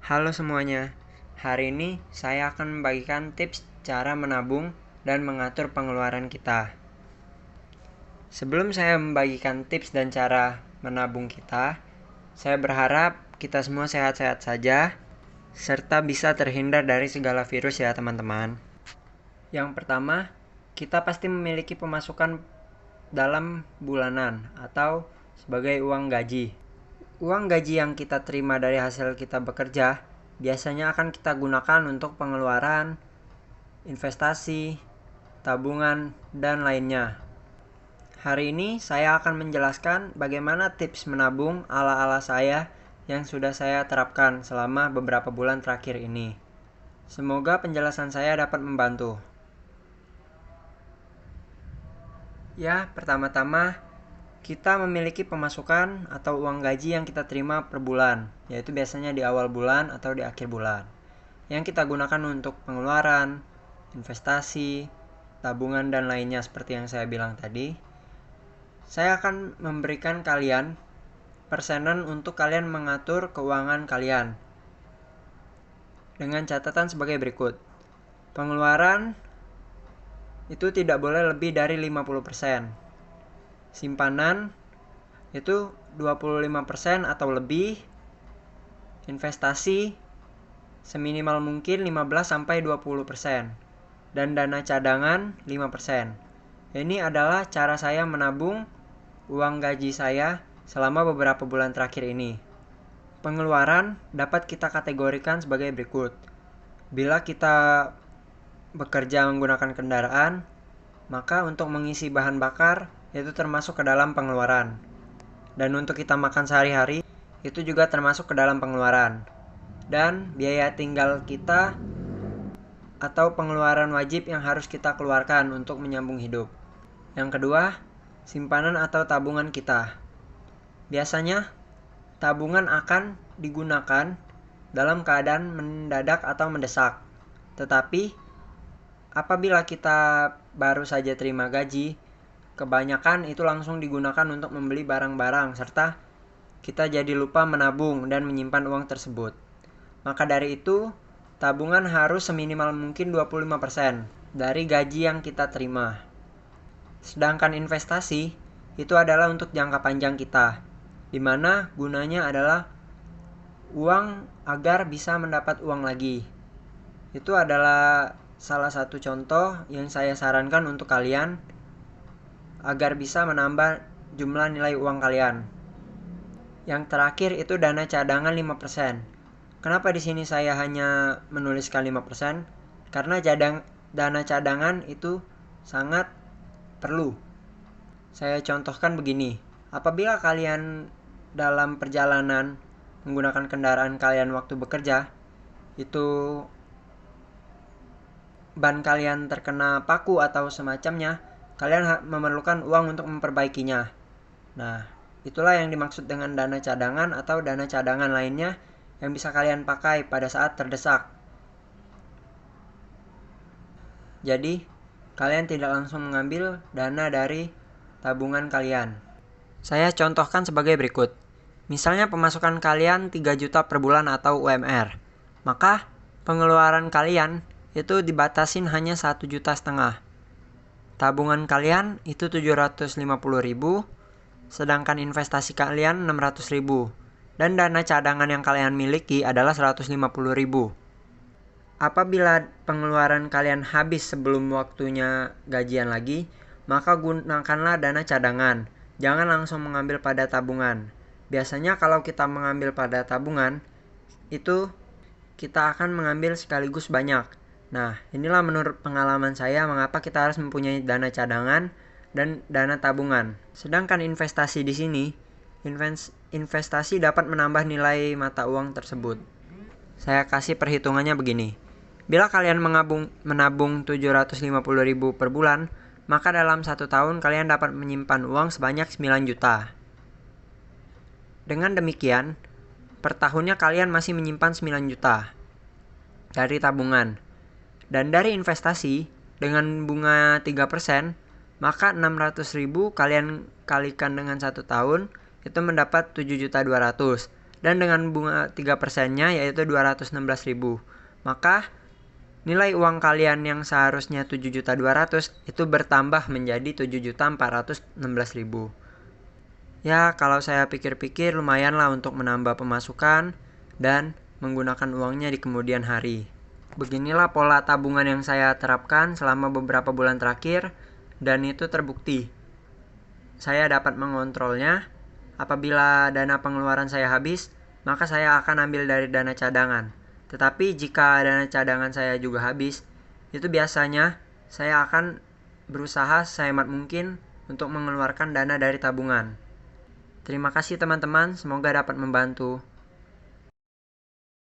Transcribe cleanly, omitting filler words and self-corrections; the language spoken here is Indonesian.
Halo semuanya, hari ini saya akan membagikan tips cara menabung dan mengatur pengeluaran kita. Sebelum saya membagikan tips dan cara menabung kita, saya berharap kita semua sehat-sehat saja, serta bisa terhindar dari segala virus ya teman-teman. Yang pertama, kita pasti memiliki pemasukan dalam bulanan atau sebagai uang gaji. Uang gaji yang kita terima dari hasil kita bekerja biasanya akan kita gunakan untuk pengeluaran, investasi, tabungan, dan lainnya. Hari ini saya akan menjelaskan bagaimana tips menabung ala-ala saya yang sudah saya terapkan selama beberapa bulan terakhir ini. Semoga penjelasan saya dapat membantu. Ya, pertama-tama kita memiliki pemasukan atau uang gaji yang kita terima per bulan, yaitu biasanya di awal bulan atau di akhir bulan, yang kita gunakan untuk pengeluaran, investasi, tabungan, dan lainnya seperti yang saya bilang tadi. Saya akan memberikan kalian persenan untuk kalian mengatur keuangan kalian dengan catatan sebagai berikut. Pengeluaran itu tidak boleh lebih dari 50%. Simpanan itu 25% atau lebih. Investasi seminimal mungkin 15-20%. Dan dana cadangan 5%. Ini adalah cara saya menabung uang gaji saya selama beberapa bulan terakhir ini. Pengeluaran dapat kita kategorikan sebagai berikut. Bila kita bekerja menggunakan kendaraan, maka untuk mengisi bahan bakar itu termasuk ke dalam pengeluaran. Dan untuk kita makan sehari-hari itu juga termasuk ke dalam pengeluaran. Dan biaya tinggal kita atau pengeluaran wajib yang harus kita keluarkan untuk menyambung hidup. Yang kedua, simpanan atau tabungan kita. Biasanya tabungan akan digunakan dalam keadaan mendadak atau mendesak. Tetapi apabila kita baru saja terima gaji, kebanyakan itu langsung digunakan untuk membeli barang-barang serta kita jadi lupa menabung dan menyimpan uang tersebut. Maka dari itu, tabungan harus seminimal mungkin 25% dari gaji yang kita terima. Sedangkan investasi itu adalah untuk jangka panjang kita, di mana gunanya adalah uang agar bisa mendapat uang lagi. Itu adalah salah satu contoh yang saya sarankan untuk kalian agar bisa menambah jumlah nilai uang kalian. Yang terakhir itu dana cadangan 5%. Kenapa di sini saya hanya menuliskan 5%? Karena dana cadangan itu sangat perlu. Saya contohkan begini. Apabila kalian dalam perjalanan menggunakan kendaraan kalian waktu bekerja, itu ban kalian terkena paku atau semacamnya, kalian memerlukan uang untuk memperbaikinya. Nah, itulah yang dimaksud dengan dana cadangan atau dana cadangan lainnya yang bisa kalian pakai pada saat terdesak. Jadi, kalian tidak langsung mengambil dana dari tabungan kalian. Saya contohkan sebagai berikut. Misalnya pemasukan kalian 3 juta per bulan atau UMR. Maka pengeluaran kalian itu dibatasin hanya 1,5 juta. Tabungan kalian itu 750.000, sedangkan investasi kalian 600.000. Dan dana cadangan yang kalian miliki adalah 150.000. Apabila pengeluaran kalian habis sebelum waktunya gajian lagi, maka gunakanlah dana cadangan. Jangan langsung mengambil pada tabungan. Biasanya kalau kita mengambil pada tabungan, itu kita akan mengambil sekaligus banyak. Nah, inilah menurut pengalaman saya mengapa kita harus mempunyai dana cadangan dan dana tabungan. Sedangkan investasi di sini, investasi dapat menambah nilai mata uang tersebut. Saya kasih perhitungannya begini. Bila kalian menabung 750.000 per bulan, maka dalam 1 tahun kalian dapat menyimpan uang sebanyak 9 juta. Dengan demikian, per tahunnya kalian masih menyimpan 9 juta dari tabungan. Dan dari investasi, dengan bunga 3%, maka 600.000 kalian kalikan dengan 1 tahun, itu mendapat 7.200.000. dan dengan bunga 3%-nya yaitu 216.000. Maka nilai uang kalian yang seharusnya 7.200.000 itu bertambah menjadi 7.416.000. Ya, kalau saya pikir-pikir lumayanlah untuk menambah pemasukan dan menggunakan uangnya di kemudian hari. Beginilah pola tabungan yang saya terapkan selama beberapa bulan terakhir dan itu terbukti. Saya dapat mengontrolnya. Apabila dana pengeluaran saya habis, maka saya akan ambil dari dana cadangan. Tetapi jika dana cadangan saya juga habis, itu biasanya saya akan berusaha sehemat mungkin untuk mengeluarkan dana dari tabungan. Terima kasih teman-teman, semoga dapat membantu.